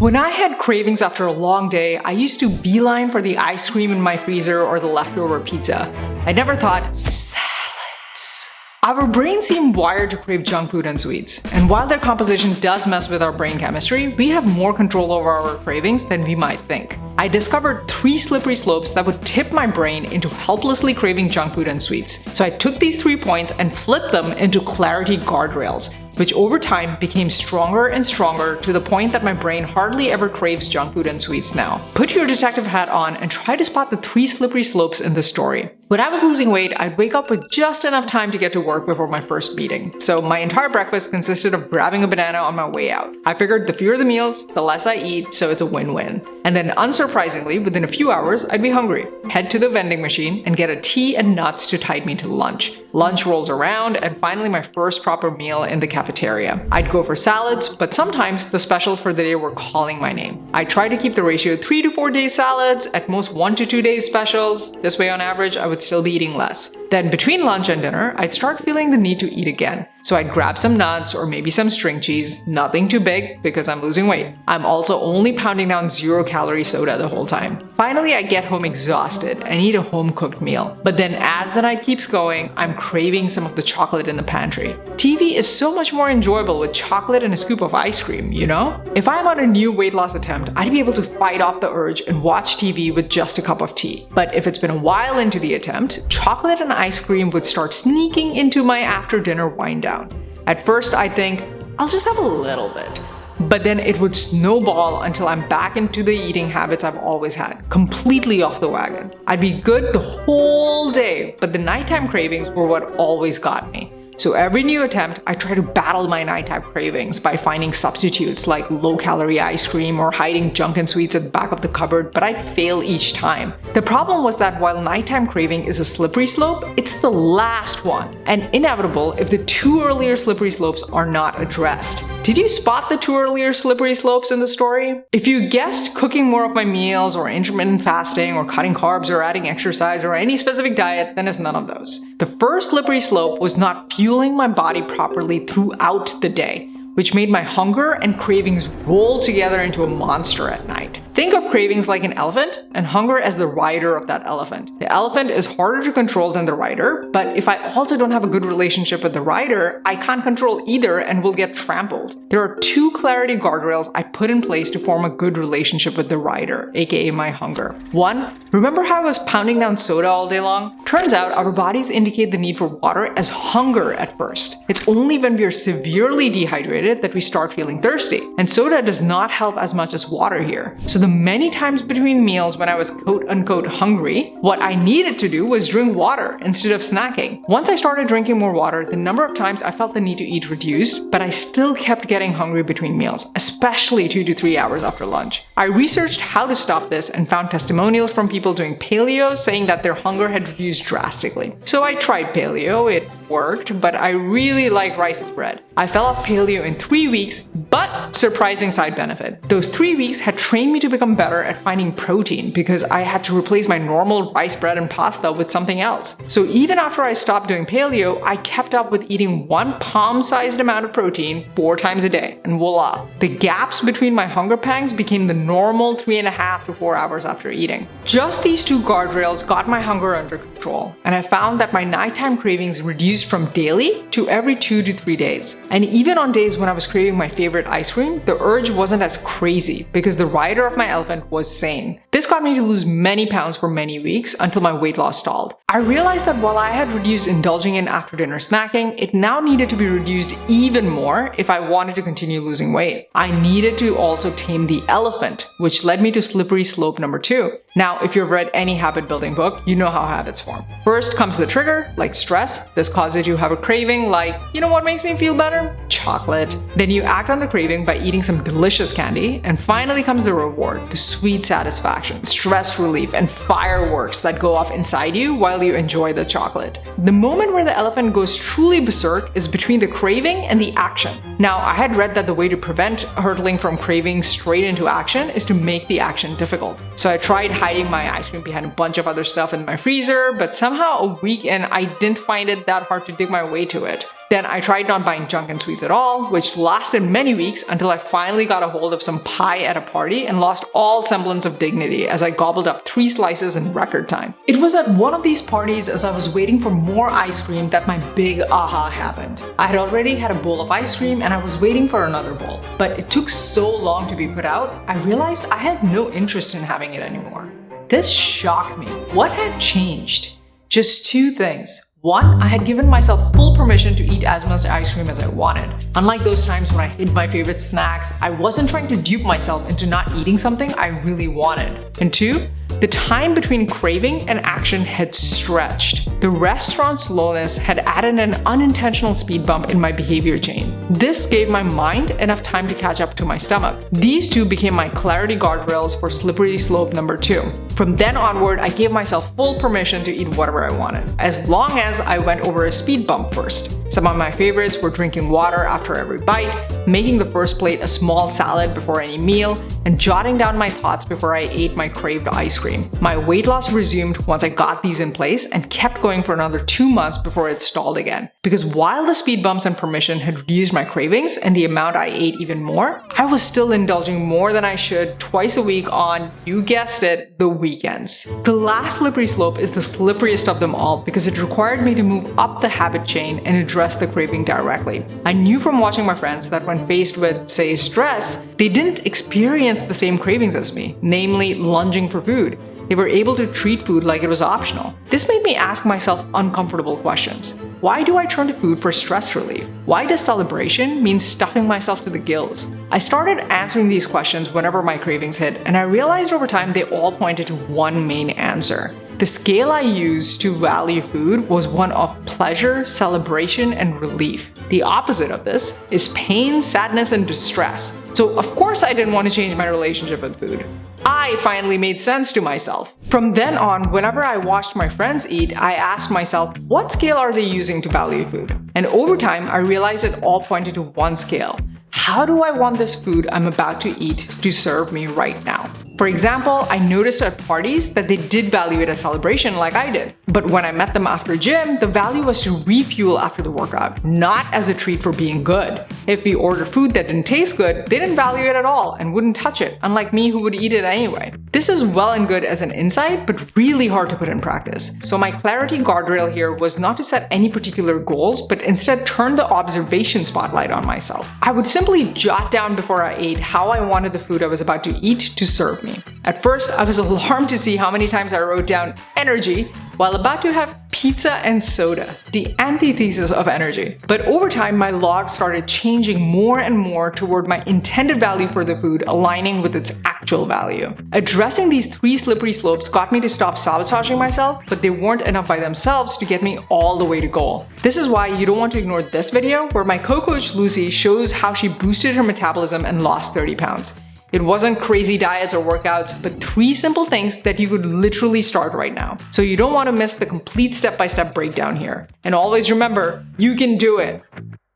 When I had cravings after a long day, I used to beeline for the ice cream in my freezer or the leftover pizza. I never thought, salads. Our brains seem wired to crave junk food and sweets. And while their composition does mess with our brain chemistry, we have more control over our cravings than we might think. I discovered 3 slippery slopes that would tip my brain into helplessly craving junk food and sweets. So I took these 3 points and flipped them into Clarity Guardrails, which over time became stronger and stronger to the point that my brain hardly ever craves junk food and sweets now. Put your detective hat on and try to spot the 3 slippery slopes in this story. When I was losing weight, I'd wake up with just enough time to get to work before my first meeting. So my entire breakfast consisted of grabbing a banana on my way out. I figured the fewer the meals, the less I eat, so it's a win-win. And then unsurprisingly, within a few hours, I'd be hungry. Head to the vending machine and get a tea and nuts to tide me to lunch. Lunch rolls around, and finally my first proper meal in the cafeteria. I'd go for salads, but sometimes the specials for the day were calling my name. I try to keep the ratio 3 to 4 days salads, at most 1 to 2 days specials. This way on average, I would still be eating less. Then between lunch and dinner, I'd start feeling the need to eat again. So I'd grab some nuts or maybe some string cheese, nothing too big because I'm losing weight. I'm also only pounding down 0-calorie soda the whole time. Finally, I get home exhausted and eat a home-cooked meal. But then as the night keeps going, I'm craving some of the chocolate in the pantry. TV is so much more enjoyable with chocolate and a scoop of ice cream, you know? If I'm on a new weight loss attempt, I'd be able to fight off the urge and watch TV with just a cup of tea. But if it's been a while into the attempt, chocolate and ice cream would start sneaking into my after-dinner wind down. At first, I'd think, I'll just have a little bit. But then it would snowball until I'm back into the eating habits I've always had, completely off the wagon. I'd be good the whole day, but the nighttime cravings were what always got me. So every new attempt, I try to battle my nighttime cravings by finding substitutes like low-calorie ice cream or hiding junk and sweets at the back of the cupboard, but I'd fail each time. The problem was that while nighttime craving is a slippery slope, it's the last one, and inevitable if the 2 earlier slippery slopes are not addressed. Did you spot the 2 earlier slippery slopes in the story? If you guessed cooking more of my meals or intermittent fasting or cutting carbs or adding exercise or any specific diet, then it's none of those. The first slippery slope was not fueling my body properly throughout the day, which made my hunger and cravings roll together into a monster at night. Think of cravings like an elephant and hunger as the rider of that elephant. The elephant is harder to control than the rider, but if I also don't have a good relationship with the rider, I can't control either and will get trampled. There are 2 clarity guardrails I put in place to form a good relationship with the rider, aka my hunger. 1, remember how I was pounding down soda all day long? Turns out our bodies indicate the need for water as hunger at first. It's only when we are severely dehydrated that we start feeling thirsty, and soda does not help as much as water here. So the many times between meals when I was quote-unquote hungry, what I needed to do was drink water instead of snacking. Once I started drinking more water, the number of times I felt the need to eat reduced, but I still kept getting hungry between meals, especially 2 to 3 hours after lunch. I researched how to stop this and found testimonials from people doing paleo saying that their hunger had reduced drastically. So I tried paleo, it worked, but I really like rice and bread. I fell off paleo in 3 weeks, but surprising side benefit. Those 3 weeks had trained me to become better at finding protein because I had to replace my normal rice, bread, and pasta with something else. So even after I stopped doing paleo, I kept up with eating 1 palm-sized amount of protein 4 times a day, and voila. The gaps between my hunger pangs became the normal 3.5 to 4 hours after eating. Just these 2 guardrails got my hunger under control, and I found that my nighttime cravings reduced from daily to every 2 to 3 days. And even on days when I was craving my favorite ice cream, the urge wasn't as crazy because the rider of my elephant was sane. This got me to lose many pounds for many weeks until my weight loss stalled. I realized that while I had reduced indulging in after-dinner snacking, it now needed to be reduced even more if I wanted to continue losing weight. I needed to also tame the elephant, which led me to slippery slope number 2. Now, if you've read any habit building book, you know how habits form. First comes the trigger, like stress. This causes you to have a craving like, you know what makes me feel better? Chocolate. Then you act on the craving by eating some delicious candy, and finally comes the reward, the sweet satisfaction, stress relief, and fireworks that go off inside you while you enjoy the chocolate. The moment where the elephant goes truly berserk is between the craving and the action. Now, I had read that the way to prevent hurtling from craving straight into action is to make the action difficult. So I tried hiding my ice cream behind a bunch of other stuff in my freezer, but somehow a week in, I didn't find it that hard hard to dig my way to it. Then I tried not buying junk and sweets at all, which lasted many weeks until I finally got a hold of some pie at a party and lost all semblance of dignity as I gobbled up 3 slices in record time. It was at one of these parties as I was waiting for more ice cream that my big aha happened. I had already had a bowl of ice cream and I was waiting for another bowl. But it took so long to be put out, I realized I had no interest in having it anymore. This shocked me. What had changed? Just 2 things. 1, I had given myself full permission to eat as much ice cream as I wanted. Unlike those times when I hid my favorite snacks, I wasn't trying to dupe myself into not eating something I really wanted. And 2, the time between craving and action had stretched. The restaurant slowness had added an unintentional speed bump in my behavior chain. This gave my mind enough time to catch up to my stomach. These 2 became my clarity guardrails for slippery slope number 2. From then onward, I gave myself full permission to eat whatever I wanted, as long as I went over a speed bump first. Some of my favorites were drinking water after every bite, making the first plate a small salad before any meal, and jotting down my thoughts before I ate my craved ice cream. My weight loss resumed once I got these in place and kept going for another 2 months before it stalled again. Because while the speed bumps and permission had reduced my cravings and the amount I ate even more, I was still indulging more than I should twice a week on, you guessed it, the weekends. The last slippery slope is the slipperiest of them all because it required me to move up the habit chain and address the craving directly. I knew from watching my friends that when faced with, say, stress, they didn't experience the same cravings as me, namely lunging for food. They were able to treat food like it was optional. This made me ask myself uncomfortable questions. Why do I turn to food for stress relief? Why does celebration mean stuffing myself to the gills? I started answering these questions whenever my cravings hit, and I realized over time they all pointed to one main answer. The scale I used to value food was one of pleasure, celebration, and relief. The opposite of this is pain, sadness, and distress. So of course I didn't want to change my relationship with food. I finally made sense to myself. From then on, whenever I watched my friends eat, I asked myself, what scale are they using to value food? And over time, I realized it all pointed to one scale. How do I want this food I'm about to eat to serve me right now? For example, I noticed at parties that they did value it as celebration like I did. But when I met them after gym, the value was to refuel after the workout, not as a treat for being good. If we ordered food that didn't taste good, they didn't value it at all and wouldn't touch it, unlike me who would eat it anyway. This is well and good as an insight, but really hard to put in practice. So my clarity guardrail here was not to set any particular goals, but instead turn the observation spotlight on myself. I would simply jot down before I ate how I wanted the food I was about to eat to serve me. At first, I was alarmed to see how many times I wrote down energy while about to have pizza and soda, the antithesis of energy. But over time, my log started changing more and more toward my intended value for the food aligning with its actual value. Addressing these 3 slippery slopes got me to stop sabotaging myself, but they weren't enough by themselves to get me all the way to goal. This is why you don't want to ignore this video where my co-coach Lucy shows how she boosted her metabolism and lost 30 pounds. It wasn't crazy diets or workouts, but 3 simple things that you could literally start right now. So you don't want to miss the complete step-by-step breakdown here. And always remember, you can do it.